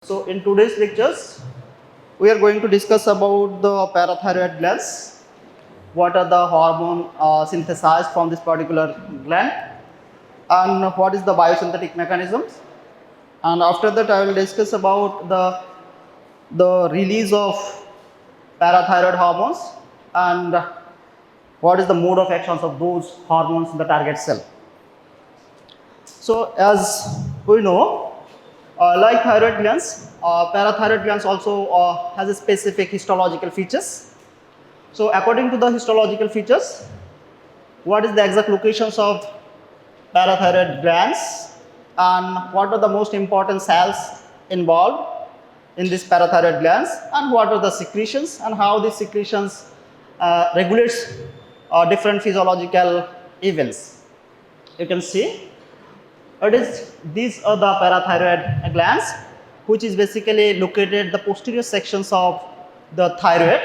So in today's lectures, we are going to discuss about the parathyroid glands. What are the hormone synthesized from this particular gland, and what is the biosynthetic mechanisms. And after that, I will discuss about the release of parathyroid hormones and what is the mode of actions of those hormones in the target cell. So as we know, like thyroid glands, parathyroid glands also has a specific histological features. So according to the histological features, what is the exact locations of parathyroid glands and what are the most important cells involved in these parathyroid glands and what are the secretions and how these secretions regulates different physiological events. You can see these are the parathyroid glands, which is basically located at the posterior sections of the thyroid.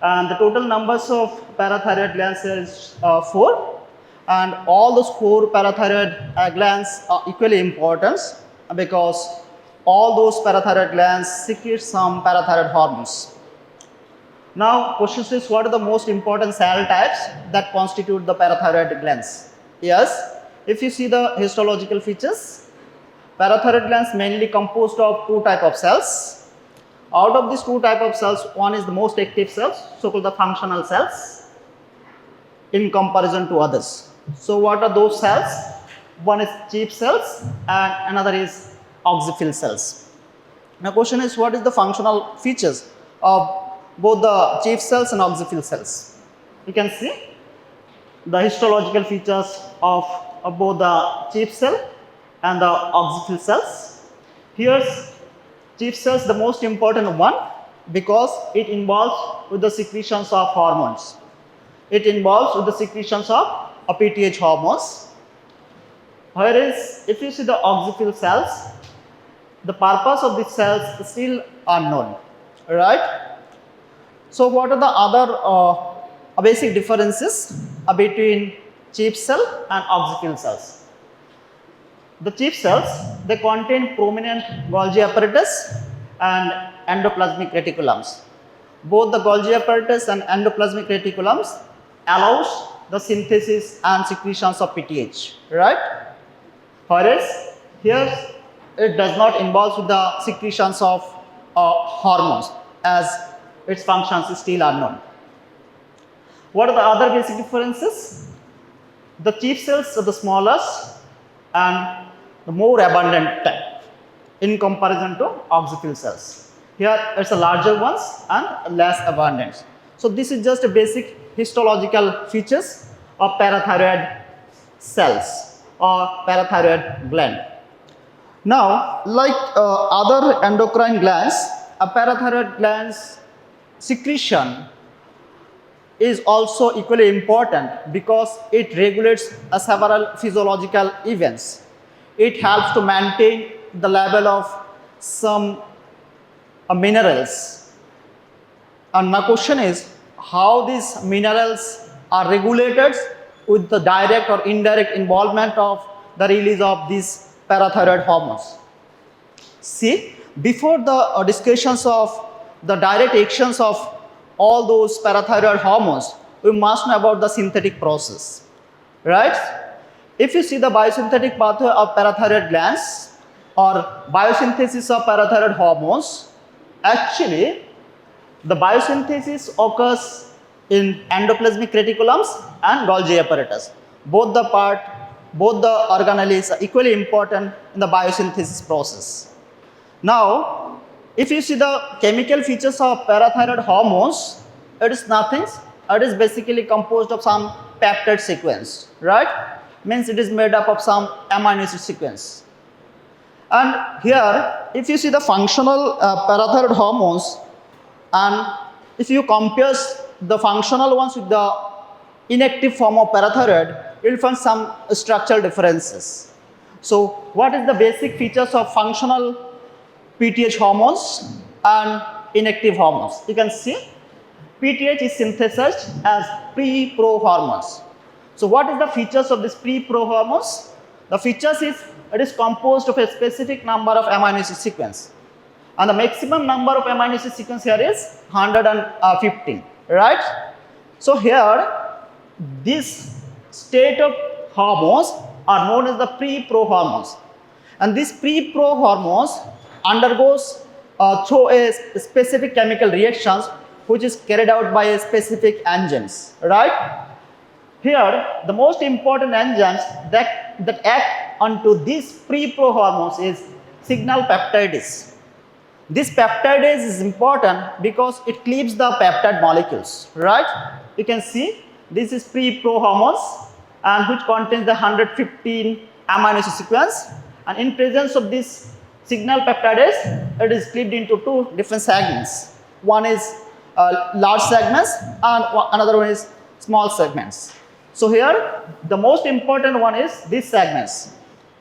And the total numbers of parathyroid glands is 4. And all those 4 parathyroid glands are equally important because all those parathyroid glands secrete some parathyroid hormones. Now, question is, what are the most important cell types that constitute the parathyroid glands? Yes, if you see the histological features, parathyroid glands mainly composed of 2 types of cells. Out of these 2 types of cells, one is the most active cells, so-called the functional cells, in comparison to others. So, what are those cells? One is chief cells and another is oxyphil cells. Now, question is, what is the functional features of both the chief cells and oxyphil cells? You can see the histological features of both the chief cell and the oxyphil cells. Here's chief cells, the most important one because it involves with the secretions of hormones. It involves with the secretions of PTH hormones. Whereas if you see the oxyphil cells, the purpose of these cells is still unknown, right? So what are the other basic differences between chief cell and oxyphil cells? The chief cells, they contain prominent Golgi apparatus and endoplasmic reticulums. Both the Golgi apparatus and endoplasmic reticulums allows the synthesis and secretions of PTH, right? Whereas here it does not involve with the secretions of hormones as its functions is still unknown. What are the other basic differences? The chief cells are the smallest and the more abundant type in comparison to oxyphil cells. Here it's a larger ones and less abundant. So this is just a basic histological features of parathyroid cells or parathyroid gland. Now, like other endocrine glands, a parathyroid gland's secretion is also equally important because it regulates several physiological events. It helps to maintain the level of some minerals. And my question is, how these minerals are regulated with the direct or indirect involvement of the release of these parathyroid hormones. See, before the discussions of the direct actions of all those parathyroid hormones, we must know about the synthetic process, right? If you see the biosynthetic pathway of parathyroid glands or biosynthesis of parathyroid hormones, actually the biosynthesis occurs in endoplasmic reticulums and Golgi apparatus. Both the organelles are equally important in the biosynthesis process. Now, if you see the chemical features of parathyroid hormones, it is nothing. It is basically composed of some peptide sequence, right? Means it is made up of some amino acid sequence. And here, if you see the functional parathyroid hormones, and if you compare the functional ones with the inactive form of parathyroid, you will find some structural differences. So, what is the basic features of functional PTH hormones and inactive hormones? You can see PTH is synthesized as preprohormones. So what is the features of this preprohormones? The features is it is composed of a specific number of amino acid sequence. and the maximum number of amino acid sequence here is 115, right? So here, this state of hormones are known as the preprohormones, and these preprohormones undergoes through a specific chemical reactions which is carried out by a specific enzymes, right? Here, the most important enzymes that act onto these preprohormones is signal peptidase. This peptidase is important because it cleaves the peptide molecules, right? You can see this is preprohormones and which contains the 115 amino acid sequence, and in presence of this signal peptidase, it is cleaved into two different segments. One is large segments and another one is small segments. So here the most important one is these segments,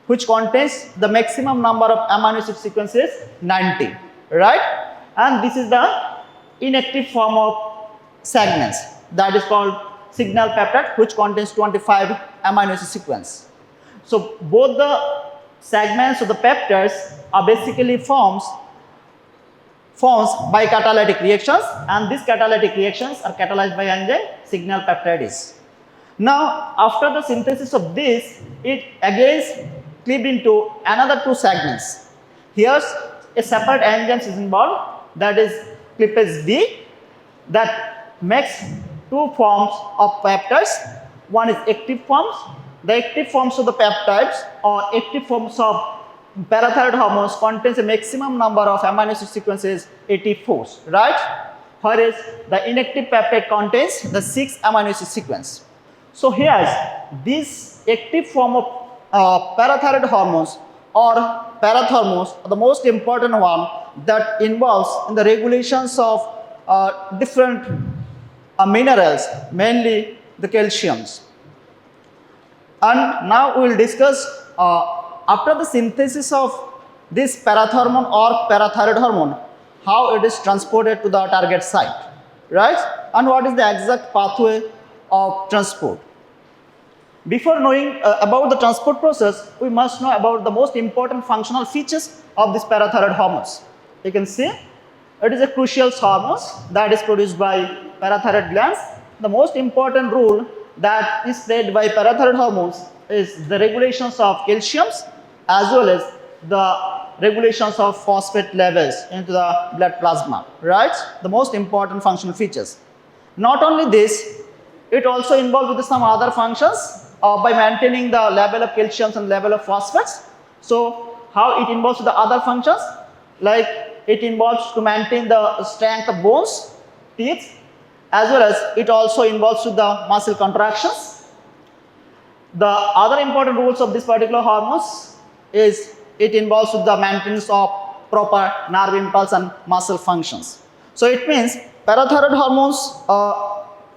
which contains the maximum number of amino acid sequences 90, right? And this is the inactive form of segments, that is called signal peptide, which contains 25 amino acid sequence. So both the segments of the peptides are basically forms by catalytic reactions, and these catalytic reactions are catalyzed by enzyme signal peptidase. Now, after the synthesis of this, it again cleaved into another two segments. Here, a separate enzyme is involved, that is clippage D, that makes two forms of peptides. One is active forms. The active forms of the peptides or active forms of parathyroid hormones contains a maximum number of amino acid sequences 84, right? Whereas the inactive peptide contains the 6 amino acid sequence. So here, this active form of parathyroid hormones or parathormones are the most important one that involves in the regulations of different minerals, mainly the calciums. And now we will discuss after the synthesis of this parathormone or parathyroid hormone, how it is transported to the target site, right? And what is the exact pathway of transport. Before knowing about the transport process, we must know about the most important functional features of these parathyroid hormones. You can see it is a crucial hormone that is produced by parathyroid glands. The most important role that is played by parathyroid hormones is the regulations of calciums as well as the regulations of phosphate levels into the blood plasma, right? The most important functional features. Not only this, it also involved with some other functions by maintaining the level of calciums and level of phosphates. So how it involves the other functions, like it involves to maintain the strength of bones, teeth, as well as it also involves with the muscle contractions. The other important roles of this particular hormones is it involves with the maintenance of proper nerve impulse and muscle functions. So it means parathyroid hormones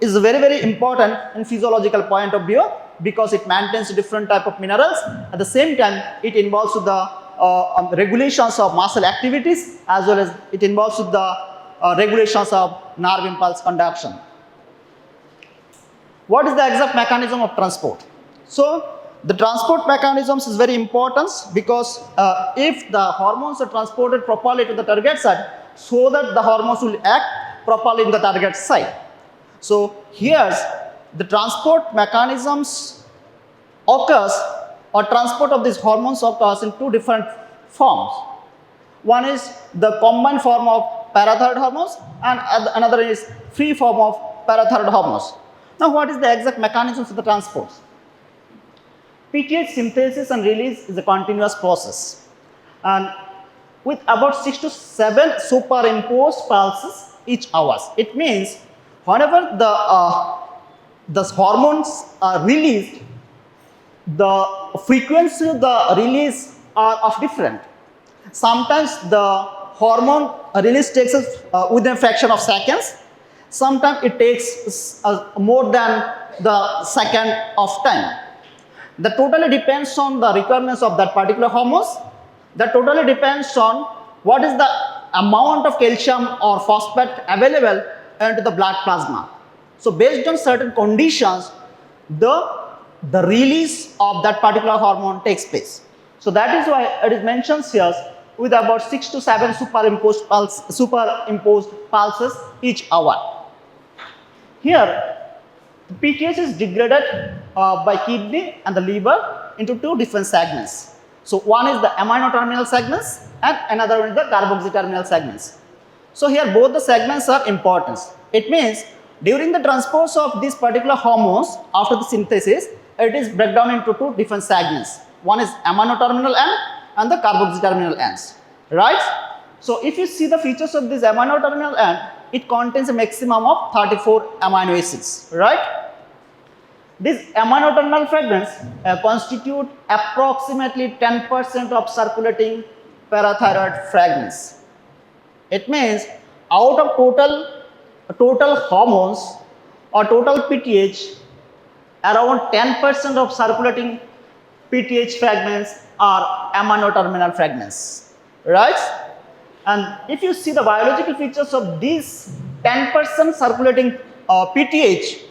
is very important in physiological point of view because it maintains different type of minerals. At the same time, it involves with the regulations of muscle activities as well as it involves with the regulations of nerve impulse conduction. What is the exact mechanism of transport? So the transport mechanisms is very important because if the hormones are transported properly to the target site, so that the hormones will act properly in the target site. So here the transport mechanisms occurs or transport of these hormones occurs in two different forms. One is the combined form of parathyroid hormones and another is free form of parathyroid hormones. Now what is the exact mechanisms of the transport? PTH synthesis and release is a continuous process, and with about 6 to 7 superimposed pulses each hour. It means whenever the hormones are released, the frequency of the release are of different. Sometimes the hormone release takes within a fraction of seconds. Sometimes it takes more than the second of time. That totally depends on the requirements of that particular hormones. That totally depends on what is the amount of calcium or phosphate available into the blood plasma. So based on certain conditions, the release of that particular hormone takes place. So that is why it is mentioned here with about 6 to 7 superimposed pulses each hour. Here, PTH is degraded by kidney and the liver into two different segments. So one is the amino-terminal segments and another one is the carboxy-terminal segments. So here both the segments are important. It means during the transport of these particular hormones after the synthesis, it is break down into two different segments. One is amino-terminal end and the carboxy-terminal ends, right? So if you see the features of this amino-terminal end, it contains a maximum of 34 amino acids, right? These amino-terminal fragments constitute approximately 10% of circulating parathyroid fragments. It means out of total hormones or total PTH, around 10% of circulating PTH fragments are amino-terminal fragments, right? And if you see the biological features of these 10% circulating PTH,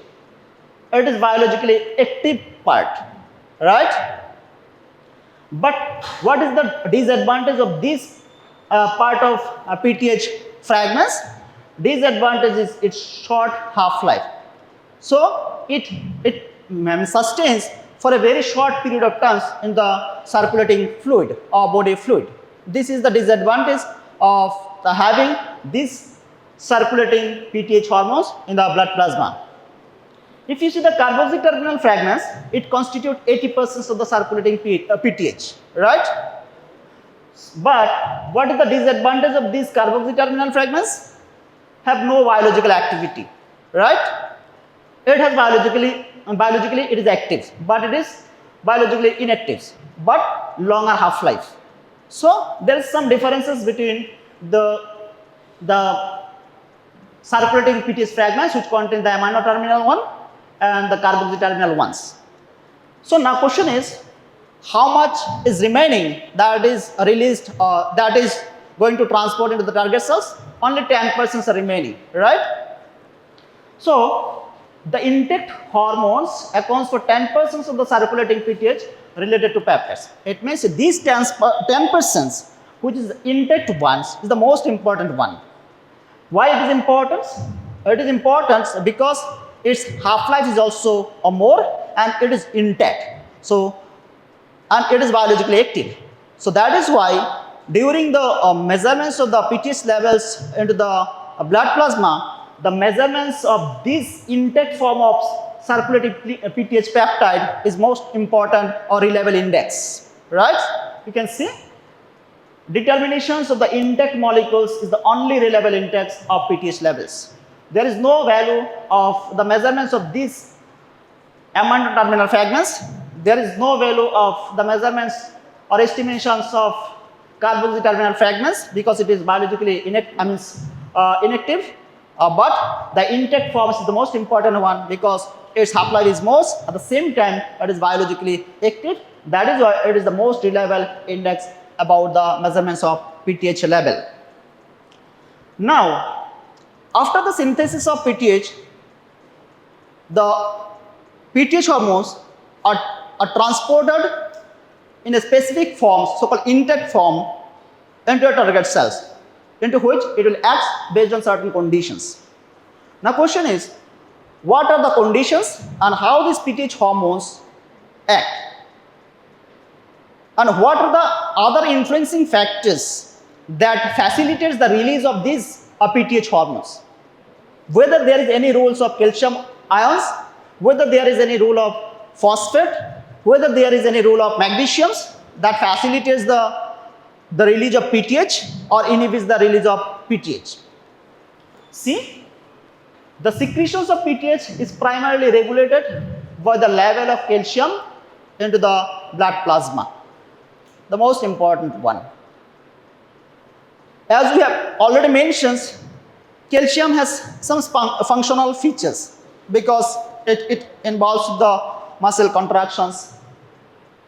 it is biologically active part, right? But what is the disadvantage of this part of PTH fragments? Disadvantage is its short half-life. So it sustains for a very short period of time in the circulating fluid or body fluid. This is the disadvantage of having these circulating PTH hormones in the blood plasma. If you see the carboxy-terminal fragments, it constitutes 80% of the circulating PTH, right? But what is the disadvantage of these carboxy-terminal fragments? Have no biological activity, right? It has biologically it is active, but it is biologically inactive, but longer half-life. So there is some differences between the circulating PTH fragments which contain the amino-terminal one and the carboxy-terminal ones. So now question is, how much is remaining that is released that is going to transport into the target cells? Only 10% are remaining, right? So the intact hormones accounts for 10% of the circulating PTH related to peptides. It means these 10%, which is the intact ones, is the most important one. Why it is important? It is important because its half-life is also more and it is intact. So, and it is biologically active. So that is why during the measurements of the PTH levels into the blood plasma, the measurements of this intact form of circulating PTH peptide is most important or reliable index, right? You can see determinations of the intact molecules is the only reliable index of PTH levels. There is no value of the measurements of these amino-terminal fragments. There is no value of the measurements or estimations of carboxy-terminal fragments because it is biologically inactive. But the intact form is the most important one because its half-life is most, at the same time it is biologically active. That is why it is the most reliable index about the measurements of PTH level. Now, after the synthesis of PTH, the PTH hormones are transported in a specific form, so-called intact form, into a target cells, into which it will act based on certain conditions. Now, question is, what are the conditions and how these PTH hormones act? And what are the other influencing factors that facilitates the release of these PTH hormones? Whether there is any roles of calcium ions, whether there is any role of phosphate, whether there is any role of magnesiums that facilitates the release of PTH or inhibits the release of PTH. See, the secretions of PTH is primarily regulated by the level of calcium into the blood plasma, the most important one. As we have already mentioned, calcium has some functional features because it involves the muscle contractions,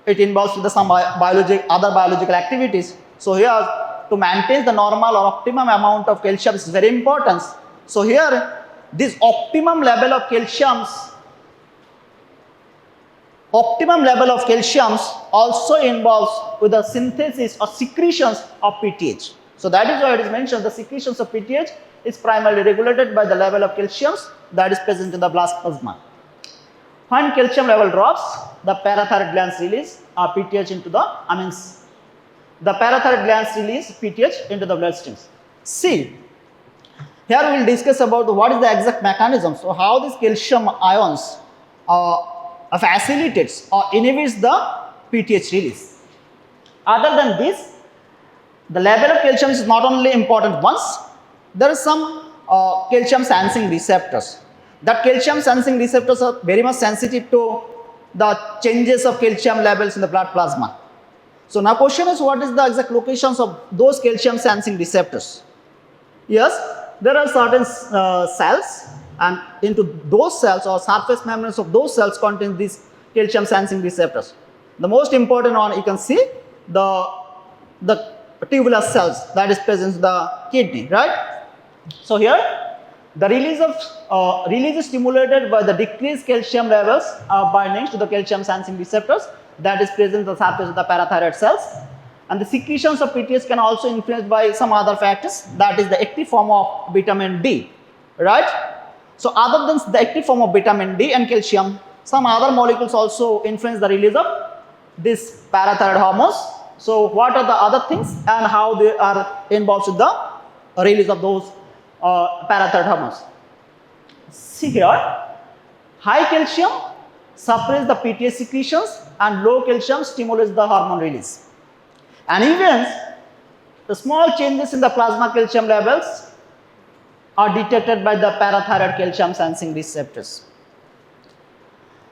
it involves some other biological activities. So here, to maintain the normal or optimum amount of calcium is very important. So here, this optimum level of calciums also involves with the synthesis or secretions of PTH. So that is why it is mentioned the secretions of PTH is primarily regulated by the level of calcium that is present in the plasma. When calcium level drops, the parathyroid glands release PTH into the the parathyroid glands release PTH into the bloodstreams. See, here we will discuss about what is the exact mechanism. So how these calcium ions facilitates or inhibits the PTH release. Other than this, the level of calcium is not only important once, there is some calcium sensing receptors. That calcium sensing receptors are very much sensitive to the changes of calcium levels in the blood plasma. So now question is, what is the exact locations of those calcium sensing receptors? Yes, there are certain cells, and into those cells or surface membranes of those cells contain these calcium sensing receptors. The most important one you can see the tubular cells that is present in the kidney, right? So here the release is stimulated by the decreased calcium levels binding to the calcium sensing receptors that is present in the surface of the parathyroid cells, and the secretions of PTH can also influenced by some other factors, that is the active form of vitamin D, right? So other than the active form of vitamin D and calcium, some other molecules also influence the release of these parathyroid hormones. So what are the other things and how they are involved with the release of those parathyroid hormones? See here, high calcium suppress the PTH secretions and low calcium stimulates the hormone release. And even the small changes in the plasma calcium levels are detected by the parathyroid calcium sensing receptors.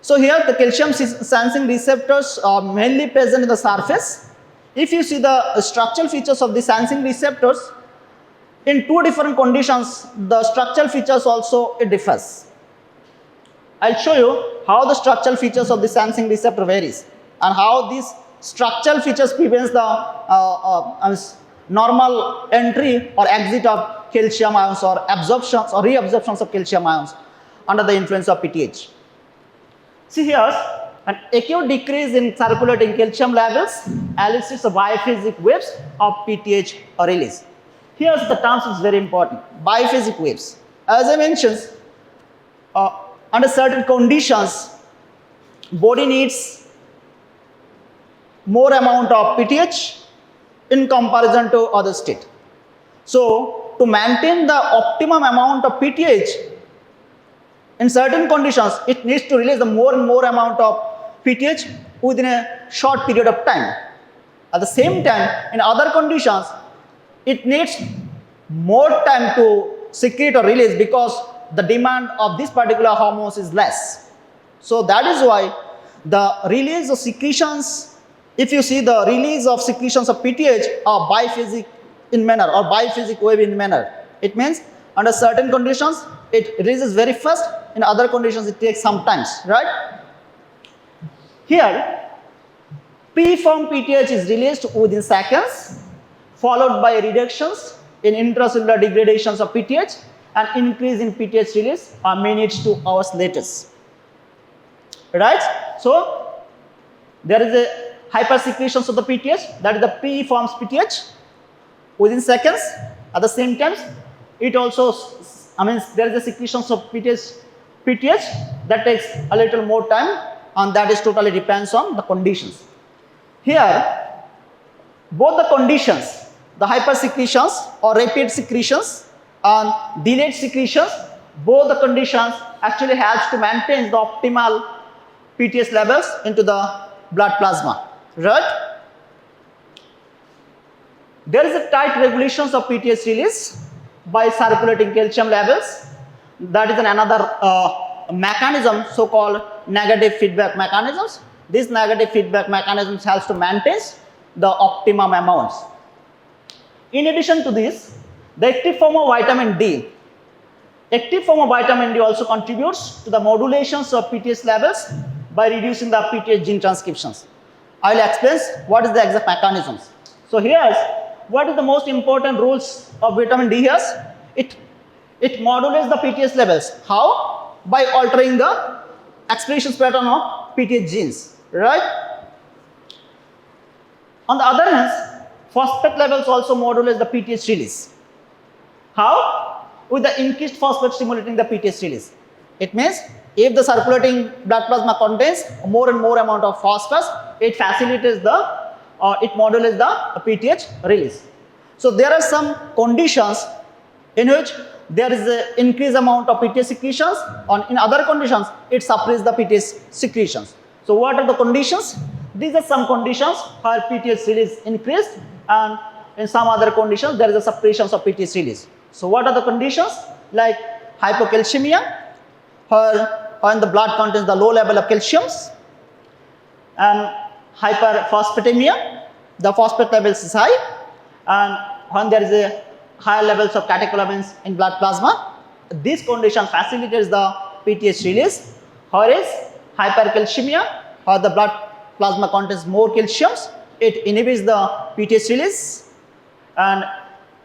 So here the calcium sensing receptors are mainly present in the surface. If you see the structural features of the sensing receptors, in two different conditions, the structural features also it differs. I'll show you how the structural features of the sensing receptor varies and how these structural features prevents the normal entry or exit of calcium ions or absorptions or reabsorptions of calcium ions under the influence of PTH. See here, an acute decrease in circulating calcium levels elicits the biphasic waves of PTH release. Here's the terms is very important, biphasic waves. As I mentioned, under certain conditions, body needs more amount of PTH in comparison to other state. So to maintain the optimum amount of PTH, in certain conditions, it needs to release the more and more amount of PTH within a short period of time. At the same time, in other conditions, it needs more time to secrete or release because the demand of this particular hormones is less. So that is why the release of secretions, if you see the release of secretions of PTH are biphasic in manner or biphasic wave in manner. It means under certain conditions, it releases very fast. In other conditions, it takes some time, right? Here, preformed PTH is released within seconds, followed by reductions in intracellular degradations of PTH and increase in PTH release minutes to hours later. Right? So, there is a hypersecretions of the PTH, that is the preformed PTH within seconds. At the same time, it also, there is a secretions of PTH that takes a little more time, and that is totally depends on the conditions. Here, both the conditions, the hypersecretions or rapid secretions and delayed secretions, both the conditions actually helps to maintain the optimal PTH levels into the blood plasma, right? There is a tight regulations of PTH release by circulating calcium levels. That is another mechanism, so-called negative feedback mechanisms. These negative feedback mechanisms helps to maintain the optimum amounts. In addition to this, the active form of vitamin D. Active form of vitamin D also contributes to the modulations of PTH levels by reducing the PTH gene transcriptions. I will explain what is the exact mechanisms. So here, what is the most important roles of vitamin D here? It modulates the PTH levels. How? By altering the expression pattern of PTH genes, right? On the other hand, phosphate levels also modulate the PTH release. How? With the increased phosphate stimulating the PTH release. It means if the circulating blood plasma contains more and more amount of phosphorus, it facilitates the it modulates the PTH release. So there are some conditions in which there is an increased amount of PTH secretions, and in other conditions it suppresses the PTH secretions. So what are the conditions? These are some conditions where PTH release increased, and in some other conditions there is a suppression of PTH release. So what are the conditions? Like hypocalcemia, when the blood contains the low level of calciums, and hyperphosphatemia, the phosphate levels is high, and when there is a higher levels of catecholamines in blood plasma, this condition facilitates the PTH release. Whereas hypercalcemia, where the blood plasma contains more calciums, it inhibits the PTH release, and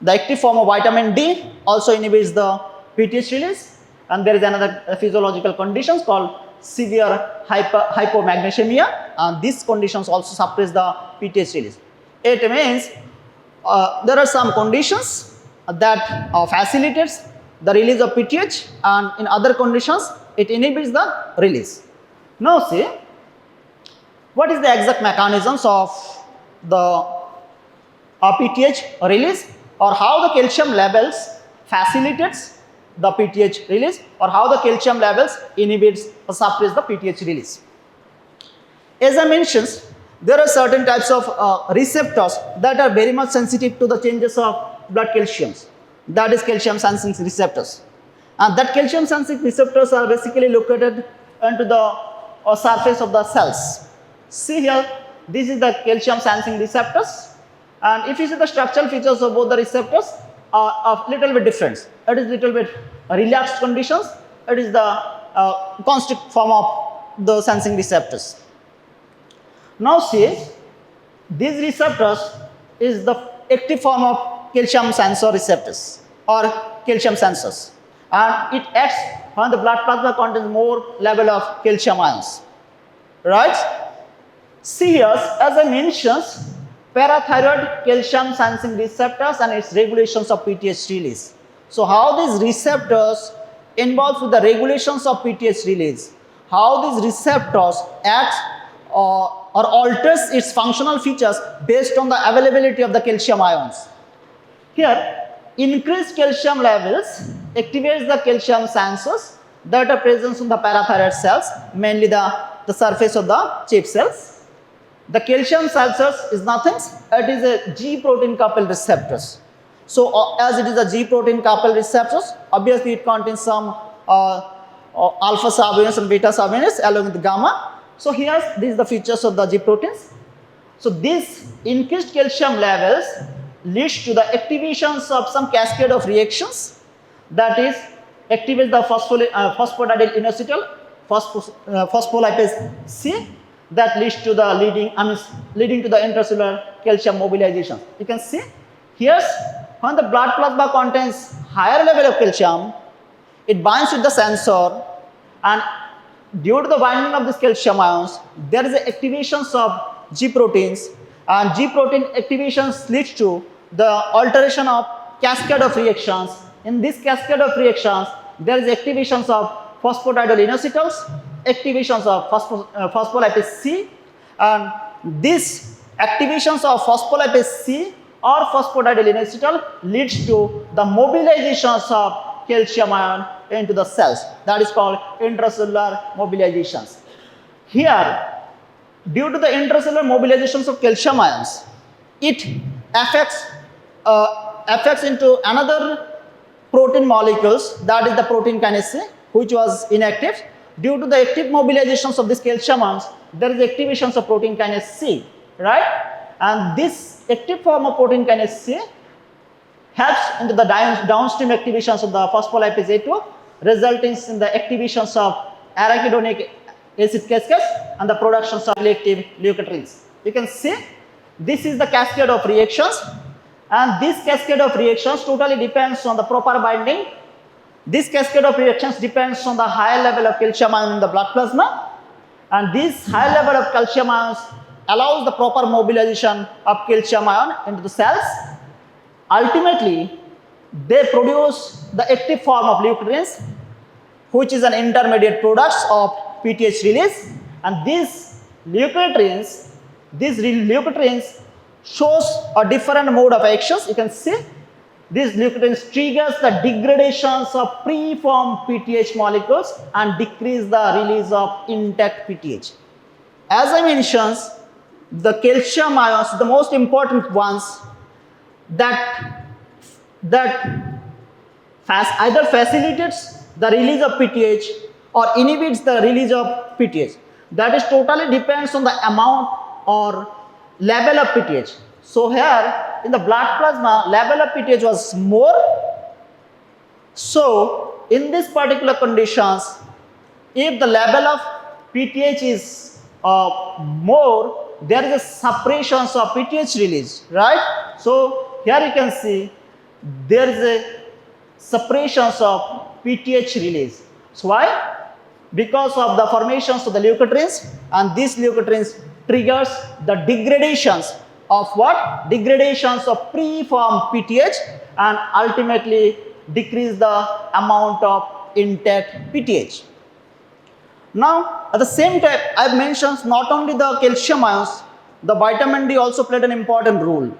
the active form of vitamin D also inhibits the PTH release. And there is another physiological condition called severe hypomagnesemia, and these conditions also suppress the PTH release. It means there are some conditions that facilitates the release of PTH, and in other conditions it inhibits the release. Now see, what is the exact mechanisms of the PTH release, or how the calcium levels facilitates the PTH release, or how the calcium levels inhibits or suppress the PTH release. As I mentioned, there are certain types of receptors that are very much sensitive to the changes of blood calciums. That is calcium sensing receptors. And that calcium sensing receptors are basically located into the surface of the cells. See here, this is the calcium sensing receptors. And if you see the structural features of both the receptors are a little bit different. It is little bit relaxed conditions. It is the constrict form of the sensing receptors. Now see, these receptors is the active form of calcium sensor receptors or calcium sensors, and it acts when the blood plasma contains more level of calcium ions, right? See here, as I mentioned, parathyroid calcium sensing receptors and its regulations of PTH release. So how these receptors involved with the regulations of PTH release, how these receptors act or alters its functional features based on the availability of the calcium ions. Here, increased calcium levels activates the calcium sensors that are present in the parathyroid cells, mainly the surface of the chip cells. The calcium sensors is nothing, it is a G protein coupled receptors. So as it is a G protein coupled receptors, obviously it contains some alpha subunits and beta subunits along with gamma. So here these are the features of the G proteins. So these increased calcium levels leads to the activations of some cascade of reactions, that is activates the phosphodidyl inositol, phospholipase C, that leads to the leading to the intracellular calcium mobilization. You can see here, when the blood plasma contains higher level of calcium, it binds with the sensor, and due to the binding of these calcium ions, there is activations of G proteins, and G protein activations leads to the alteration of cascade of reactions. In this cascade of reactions, there is activations of phosphodidyl inositols, activations of phospholipase C, and these activations of phospholipase C or phosphodidyl inositol leads to the mobilizations of calcium ion into the cells. That is called intracellular mobilizations. Here, due to the intracellular mobilizations of calcium ions, it affects into another protein molecules, that is the protein kinase C, which was inactive. Due to the active mobilizations of these calcium ions, there is activations of protein kinase C, right? And this active form of protein kinase C helps into the downstream activations of the phospholipase A2, resulting in the activations of arachidonic acid cascade and the production of selective leukotrienes. You can see this is the cascade of reactions, and this cascade of reactions totally depends on the proper binding. This cascade of reactions depends on the higher level of calcium ion in the blood plasma, and this high level of calcium ions allows the proper mobilization of calcium ion into the cells. Ultimately, they produce the active form of leukotrienes, which is an intermediate product of PTH release, and these leukotrienes shows a different mode of actions. You can see these leukotrienes triggers the degradations of preformed PTH molecules and decrease the release of intact PTH. As I mentioned, the calcium ions, the most important ones that either facilitates the release of PTH or inhibits the release of PTH. That is totally depends on the amount or level of PTH. So here in the blood plasma, level of PTH was more. So in this particular conditions, if the level of PTH is more, there is a suppression of PTH release, right? So here you can see there is a suppression of PTH release. So why? Because of the formations of the leukotrienes, and these leukotrienes triggers the degradations of what? Degradations of preformed PTH and ultimately decrease the amount of intact PTH. Now, at the same time, I have mentioned not only the calcium ions, the vitamin D also played an important role,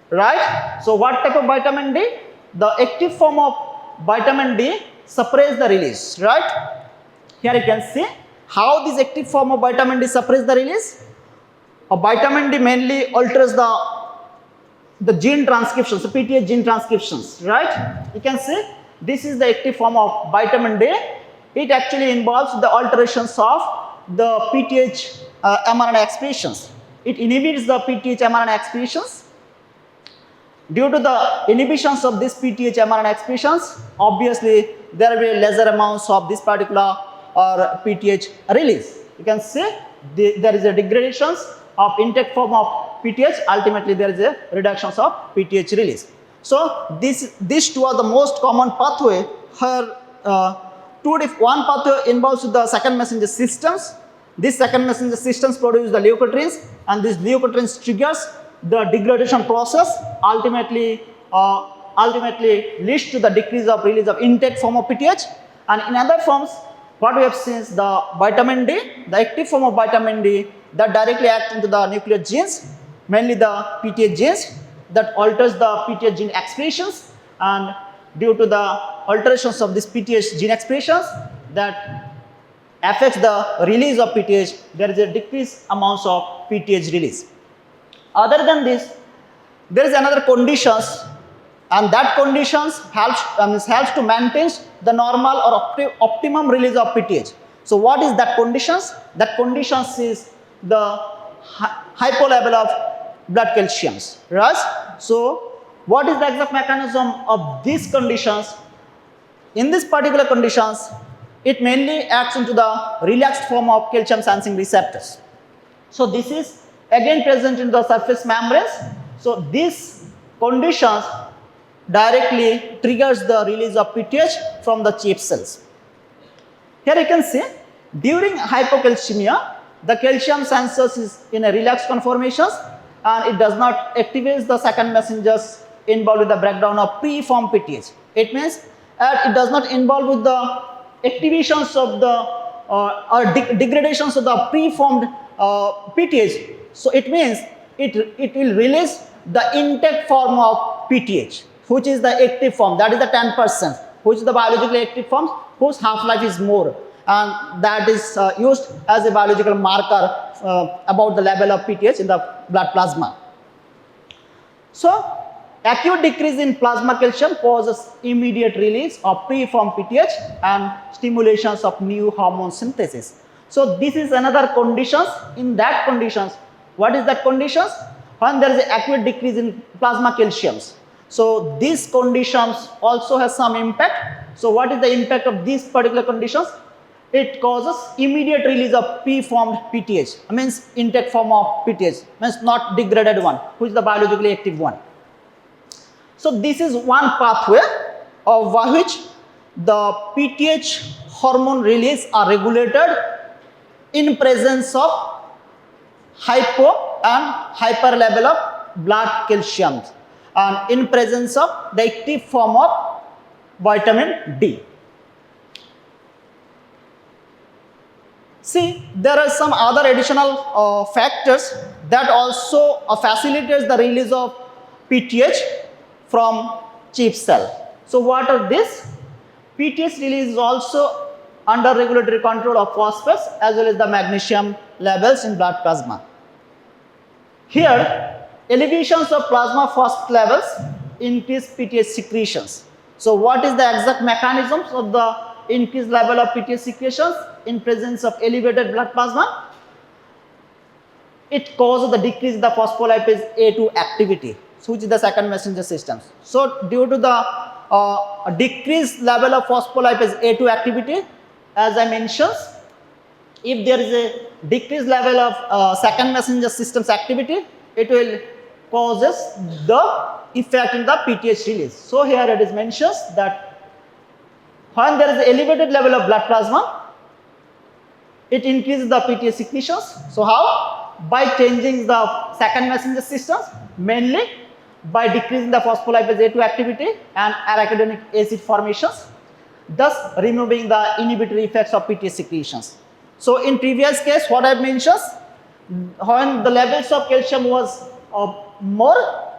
right? So, what type of vitamin D? The active form of vitamin D suppress the release, right? Here you can see how this active form of vitamin D suppress the release. A vitamin D mainly alters the gene transcriptions, the PTH gene transcriptions, right? You can see this is the active form of vitamin D. It actually involves the alterations of the PTH mRNA expressions. It inhibits the PTH mRNA expressions. Due to the inhibitions of this PTH mRNA expressions, obviously there will be lesser amounts of this particular or PTH release. You can see there is a degradation of intact form of PTH. Ultimately, there is a reduction of PTH release. So these two are the most common pathway. Here, one pathway involves the second messenger systems. This second messenger systems produce the leukotrienes, and these leukotrienes triggers the degradation process. Ultimately leads to the decrease of release of intact form of PTH. And in other forms, what we have seen is the vitamin D, the active form of vitamin D that directly acts into the nuclear genes, mainly the PTH genes that alters the PTH gene expressions, and due to the alterations of this PTH gene expressions that affects the release of PTH, there is a decreased amounts of PTH release. Other than this, there is another conditions, and that conditions helps to maintain the normal or optimum release of PTH. So what is that conditions? That conditions is the hypo level of blood calciums, right? So what is the exact mechanism of these conditions? In this particular conditions, it mainly acts into the relaxed form of calcium sensing receptors. So this is again present in the surface membranes. So these conditions directly triggers the release of PTH from the chief cells. Here you can see during hypocalcemia, the calcium sensors is in a relaxed conformations, and it does not activate the second messengers involved with the breakdown of preformed PTH. It means it does not involve with the activations of the degradations of the preformed PTH. So it means it will release the intact form of PTH, which is the active form, that is the 10%, which is the biologically active form whose half-life is more, and that is used as a biological marker about the level of PTH in the blood plasma. So acute decrease in plasma calcium causes immediate release of preformed PTH and stimulations of new hormone synthesis. So this is another conditions. In that conditions, what is that conditions? When there is an acute decrease in plasma calciums. So these conditions also has some impact. So what is the impact of these particular conditions? It causes immediate release of preformed PTH, means intact form of PTH, means not degraded one, which is the biologically active one. So this is one pathway of which the PTH hormone release are regulated in presence of hypo and hyper level of blood calcium and in presence of the active form of vitamin D. See, there are some other additional factors that also facilitates the release of PTH from chief cell. So what are these? PTH release is also under regulatory control of phosphates as well as the magnesium levels in blood plasma. Here, elevations of plasma phosphate levels increase PTH secretions. So what is the exact mechanisms of the increased level of PTH secretions in presence of elevated blood plasma? It causes the decrease in the phospholipase A2 activity, so which is the second messenger systems. So due to the decreased level of phospholipase A2 activity, as I mentioned, if there is a decreased level of second messenger systems activity, it will causes the effect in the PTH release. So here it is mentioned that when there is an elevated level of blood plasma, it increases the PTH secretions. So how? By changing the second messenger systems, mainly by decreasing the phospholipase A2 activity and arachidonic acid formations, thus removing the inhibitory effects of PTH secretions. So in previous case, what I mentioned, when the levels of calcium was more,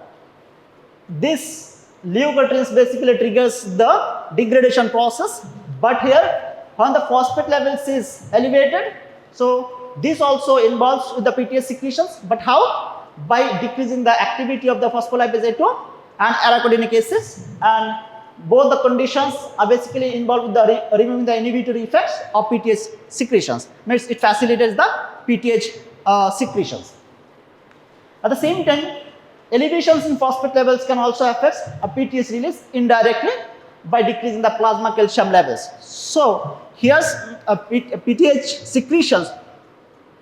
this leukotrienes basically triggers the degradation process. But here, when the phosphate levels is elevated, so this also involves with the PTH secretions. But how? By decreasing the activity of the phospholipase A2 and arachidonic acids, and both the conditions are basically involved with the removing the inhibitory effects of PTH secretions. Means it facilitates the PTH secretions. At the same time, elevations in phosphate levels can also affect a PTH release indirectly by decreasing the plasma calcium levels. So here's a PTH secretions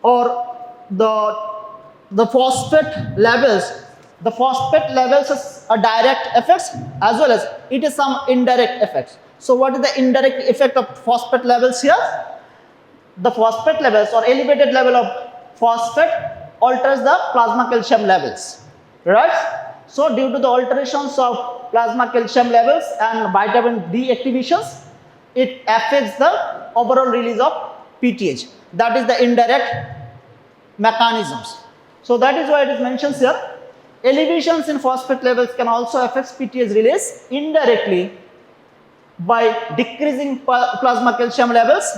or the phosphate levels. The phosphate levels is a direct effects as well as it is some indirect effects. So what is the indirect effect of phosphate levels here? The phosphate levels or elevated level of phosphate alters the plasma calcium levels, right? So due to the alterations of plasma calcium levels and vitamin D activations, it affects the overall release of PTH. That is the indirect mechanisms. So that is why it is mentioned here. Elevations in phosphate levels can also affect PTH release indirectly by decreasing plasma calcium levels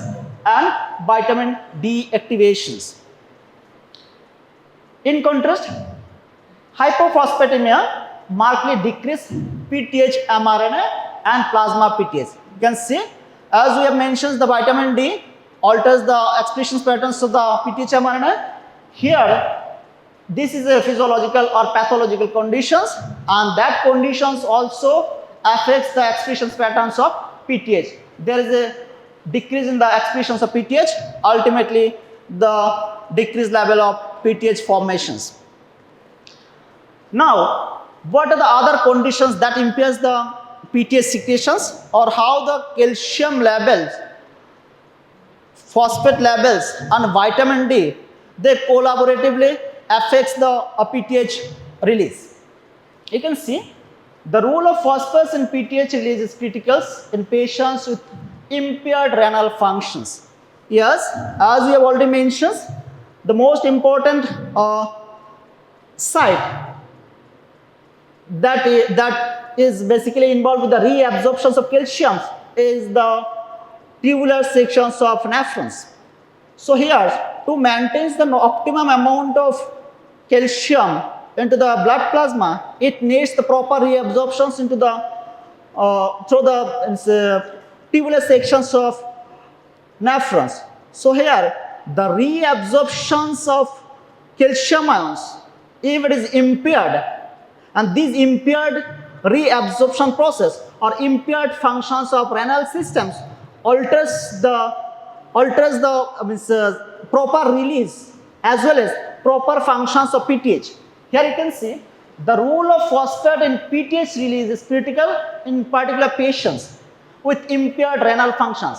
and vitamin D activations. In contrast, hypophosphatemia markedly decrease PTH mRNA and plasma PTH. You can see, as we have mentioned, the vitamin D alters the expression patterns of the PTH mRNA. Here, this is a physiological or pathological conditions, and that conditions also affects the expression patterns of PTH. There is a decrease in the expressions of PTH, ultimately the decreased level of PTH formations. Now, what are the other conditions that impairs the PTH secretions, or how the calcium levels, phosphate levels and vitamin D, they collaboratively affects the PTH release. You can see the role of phosphorus in PTH release is critical in patients with impaired renal functions. Yes, as we have already mentioned, the most important site that is basically involved with the reabsorption of calcium is the tubular sections of nephrons. So here, to maintain the optimum amount of calcium into the blood plasma, it needs the proper reabsorptions into the through the tubular sections of nephrons. So here, the reabsorptions of calcium ions, if it is impaired, and this impaired reabsorption process or impaired functions of renal systems alters the proper release as well as proper functions of PTH. Here you can see the role of phosphate in PTH release is critical in particular patients with impaired renal functions.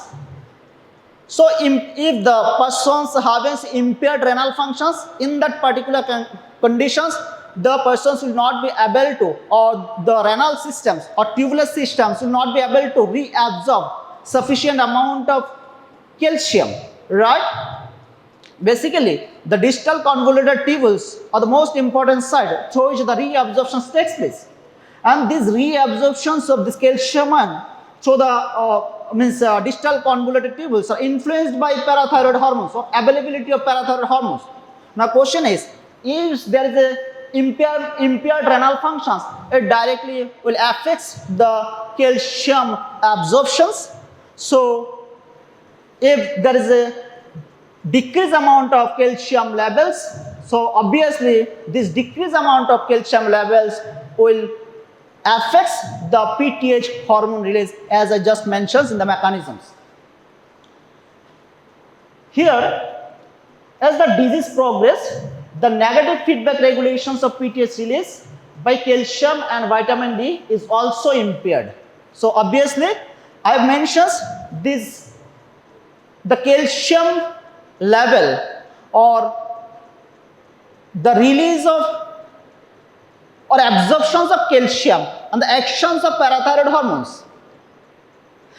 So if the persons having impaired renal functions, in that particular conditions, the persons will not be able to, or the renal systems or tubular systems will not be able to reabsorb sufficient amount of calcium, right? Basically, the distal convoluted tubules are the most important site through which the reabsorption takes place. And these reabsorptions of this calcium ion through the distal convoluted tubules are influenced by parathyroid hormones or availability of parathyroid hormones. Now, question is, if there is a impaired renal functions, it directly will affect the calcium absorptions. So, if there is a decreased amount of calcium levels, so obviously this decreased amount of calcium levels will affect the PTH hormone release, as I just mentioned in the mechanisms. Here, as the disease progresses, the negative feedback regulations of PTH release by calcium and vitamin D is also impaired. So obviously, I have mentioned this, the calcium level or the release of or absorptions of calcium and the actions of parathyroid hormones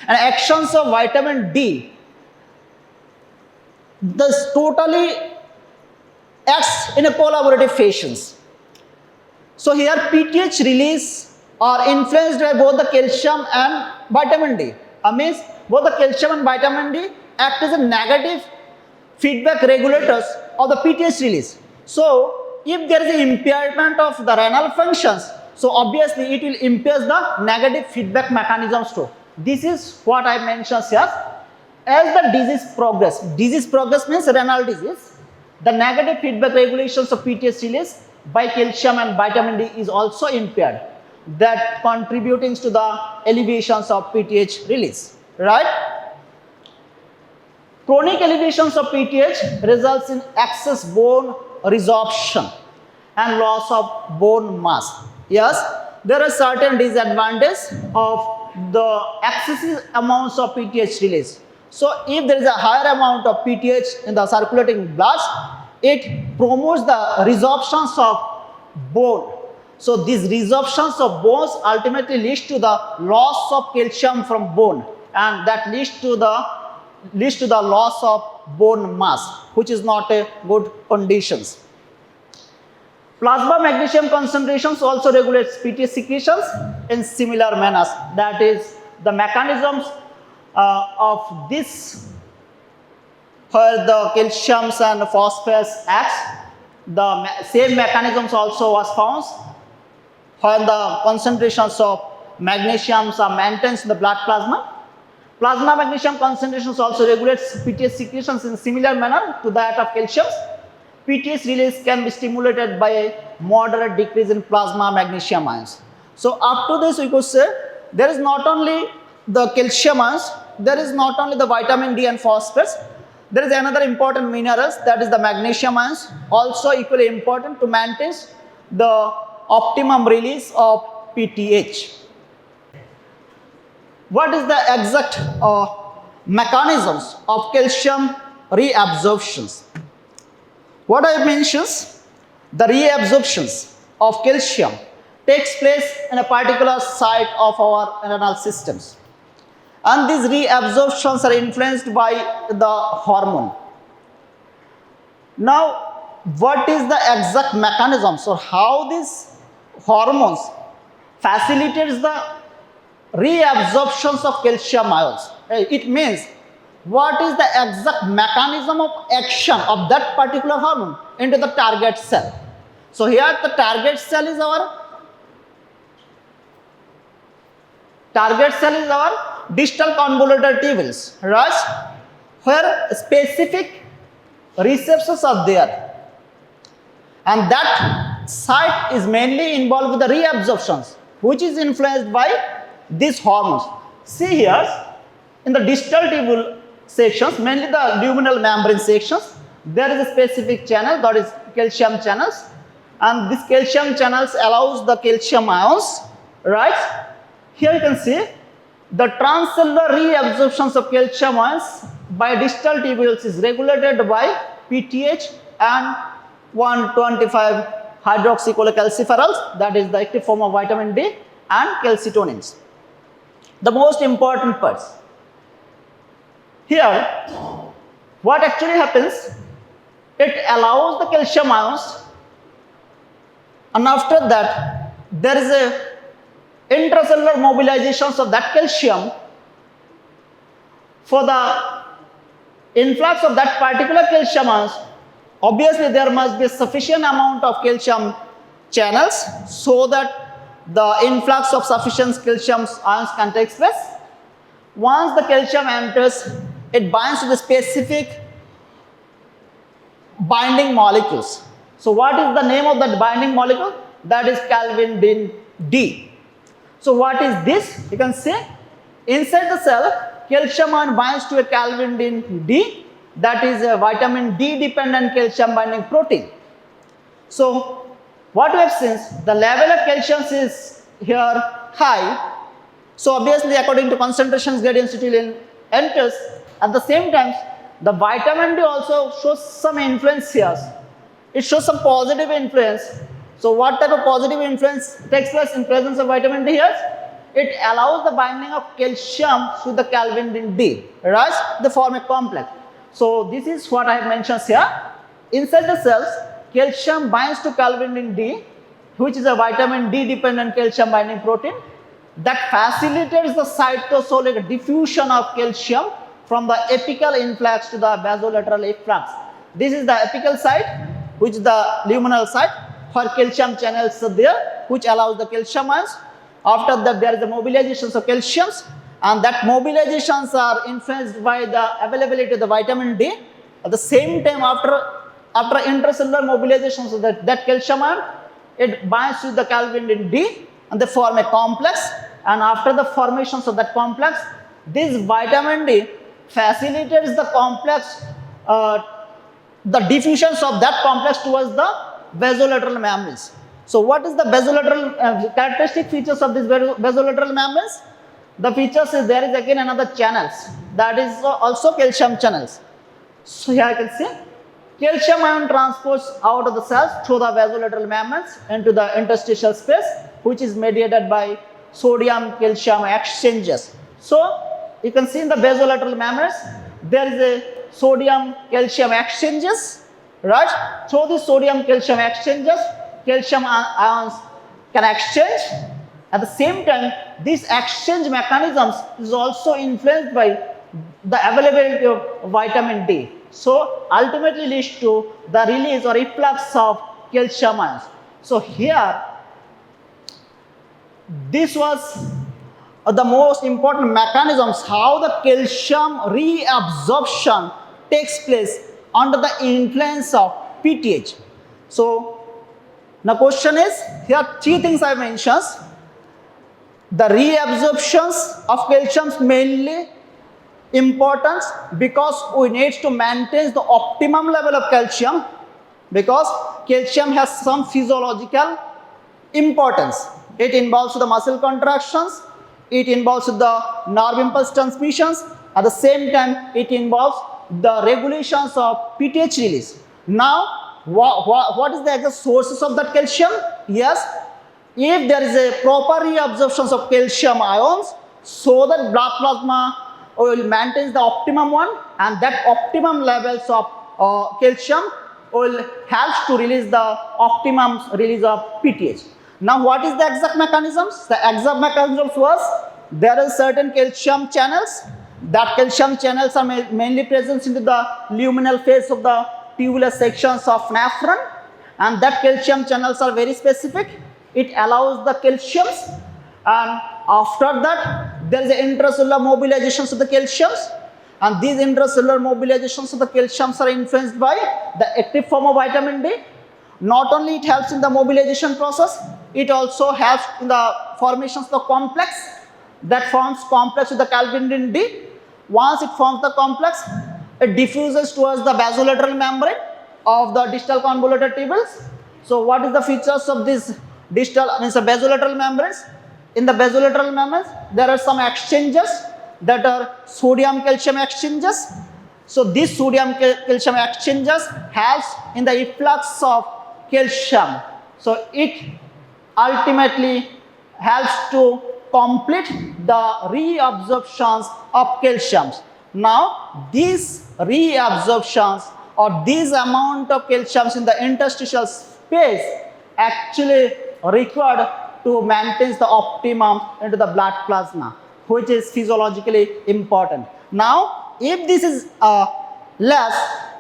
and actions of vitamin D, this totally acts in a collaborative fashion. So here PTH release are influenced by both the calcium and vitamin D. Means both the calcium and vitamin D act as a negative feedback regulators of the PTH release. So if there is an impairment of the renal functions, so obviously it will impair the negative feedback mechanisms too. This is what I mentioned here. As the disease progress means renal disease, the negative feedback regulations of PTH release by calcium and vitamin D is also impaired, that contributing to the elevations of PTH release, right? Chronic elevations of PTH results in excess bone resorption and loss of bone mass. Yes, there are certain disadvantages of the excessive amounts of PTH release. So if there is a higher amount of PTH in the circulating blood, it promotes the resorptions of bone. So these resorptions of bones ultimately leads to the loss of calcium from bone, and that leads to the loss of bone mass, which is not a good conditions. Plasma magnesium concentrations also regulates PTH secretions in similar manners. That is the mechanisms of this, where the calciums and phosphates act, the same mechanisms also was found where the concentrations of magnesiums are maintained in the blood plasma. Plasma magnesium concentrations also regulates PTH secretions in similar manner to that of calcium. PTH release can be stimulated by a moderate decrease in plasma magnesium ions. So up to this we could say there is not only the calcium ions, there is not only the vitamin D and phosphates, there is another important minerals, that is the magnesium ions, also equally important to maintain the optimum release of PTH. What is the exact mechanisms of calcium reabsorptions? What I mentioned, the reabsorptions of calcium takes place in a particular site of our renal systems, and these reabsorptions are influenced by the hormone. Now, what is the exact mechanisms or how these hormones facilitates the reabsorptions of calcium ions? It means what is the exact mechanism of action of that particular hormone into the target cell. So here the target cell is our distal convoluted tubules, right? Where specific receptors are there, and that site is mainly involved with the reabsorptions, which is influenced by these hormones. See here, in the distal tubule sections, mainly the luminal membrane sections, there is a specific channel, that is calcium channels, and this calcium channels allows the calcium ions, right? Here you can see the transcellular reabsorptions of calcium ions by distal tubules is regulated by PTH and 125 hydroxycholecalciferols, that is the active form of vitamin D, and calcitonins. The most important parts. Here, what actually happens, it allows the calcium ions, and after that, there is a intracellular mobilizations of that calcium. For the influx of that particular calcium ions, obviously there must be a sufficient amount of calcium channels so that the influx of sufficient calcium ions can take place. Once the calcium enters, it binds to the specific binding molecules. So what is the name of that binding molecule? That is calvin D. So what is this? You can see inside the cell, calcium ion binds to a calvin D, that is a vitamin D dependent calcium binding protein. So what we have seen, the level of calcium is here high. So obviously according to concentrations gradient acetylene enters. At the same time, the vitamin D also shows some influence here. It shows some positive influence. So what type of positive influence takes place in presence of vitamin D here? It allows the binding of calcium to the calvin D, right? They form a complex. So this is what I have mentioned here. Inside the cells, calcium binds to calvin D, which is a vitamin D dependent calcium binding protein that facilitates the cytosolic diffusion of calcium from the apical influx to the basolateral efflux. This is the apical site, which is the luminal site, where calcium channels are there, which allows the calcium ions. After that, there is the mobilizations of calciums, and that mobilizations are influenced by the availability of the vitamin D. At the same time, after intracellular mobilizations of that calcium ion, it binds to the calvin D, and they form a complex. And after the formations of that complex, this vitamin D facilitates the complex, the diffusions of that complex towards the basolateral membranes. So what is the basolateral characteristic features of these basolateral membranes? The features is there is again another channels, that is also calcium channels. So here you can see calcium ion transports out of the cells through the basolateral membranes into the interstitial space, which is mediated by sodium calcium exchanges. So you can see in the basolateral membranes there is a sodium calcium exchanges, right? Through the sodium calcium exchanges, calcium ions can exchange. At the same time, these exchange mechanisms is also influenced by the availability of vitamin D. So ultimately leads to the release or efflux of calcium ions. So here, this was the most important mechanisms how the calcium reabsorption takes place under the influence of PTH. So the question is, here three things I mentioned. The reabsorptions of calcium mainly important because we need to maintain the optimum level of calcium, because calcium has some physiological importance. It involves the muscle contractions, it involves the nerve impulse transmissions, at the same time it involves the regulations of PTH release. Now what is the exact sources of that calcium? Yes, if there is a proper reabsorption of calcium ions, so that blood plasma will maintain the optimum one, and that optimum levels of calcium will help to release the optimum release of PTH. Now what is the exact mechanisms? The exact mechanisms was there are certain calcium channels. That calcium channels are mainly present into the luminal phase of the tubular sections of nephron, and that calcium channels are very specific. It allows the calciums, and after that there is intracellular mobilizations of the calciums, and these intracellular mobilizations of the calciums are influenced by the active form of vitamin D. Not only it helps in the mobilization process, it also helps in the formations of the complex that forms complex with the calvin D. Once it forms the complex, it diffuses towards the basolateral membrane of the distal convoluted tubules. So what is the features of this distal basolateral membranes? In the basolateral membranes, there are some exchanges that are sodium calcium exchanges. So these sodium calcium exchanges helps in the efflux of calcium So it ultimately helps to complete the reabsorptions of calcium. Now these reabsorptions or this amount of calcium in the interstitial space actually required to maintain the optimum into the blood plasma, which is physiologically important. Now if this is less,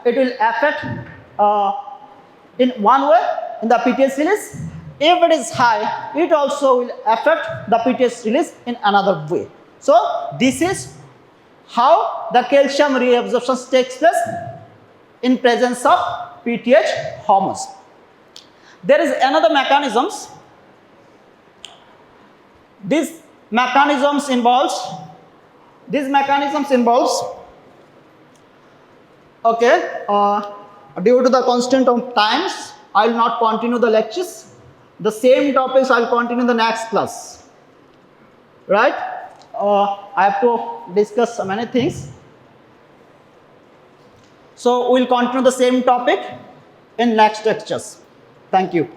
it will affect in one way in the PTH release. If it is high, it also will affect the PTH release in another way. So this is how the calcium reabsorption takes place in presence of PTH hormones. There is another mechanisms. These mechanisms involves okay, due to the constraint of times, I will not continue the lectures. The same topics I will continue in the next class. Right? I have to discuss many things. So we will continue the same topic in next lectures. Thank you.